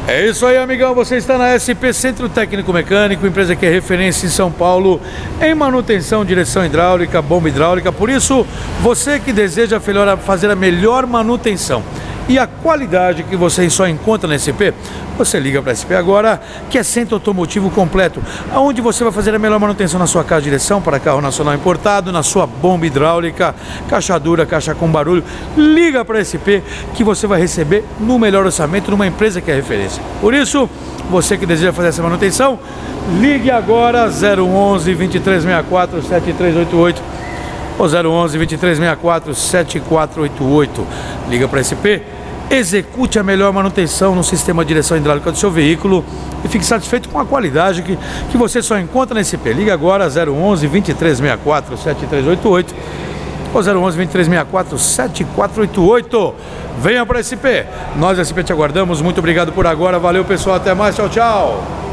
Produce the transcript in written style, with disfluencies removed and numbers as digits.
É isso aí, amigão, você está na SP Centro Técnico Mecânico, empresa que é referência em São Paulo em manutenção, direção hidráulica, bomba hidráulica. Por isso, você que deseja fazer a melhor manutenção e a qualidade que você só encontra na SP, você liga para a SP agora, que é centro automotivo completo, onde você vai fazer a melhor manutenção na sua caixa de direção para carro nacional importado, na sua bomba hidráulica, caixa dura, caixa com barulho. Liga para a SP que você vai receber no melhor orçamento numa empresa que é referência. Por isso, você que deseja fazer essa manutenção, ligue agora 011 2364 7388 ou 011 2364 7488. Liga para a SP, execute a melhor manutenção no sistema de direção hidráulica do seu veículo e fique satisfeito com a qualidade que você só encontra na SP. Liga agora 011 2364 7388 ou 011 2364 7488. Venha para a SP, nós da SP te aguardamos. Muito obrigado por agora, valeu pessoal, até mais, tchau, tchau.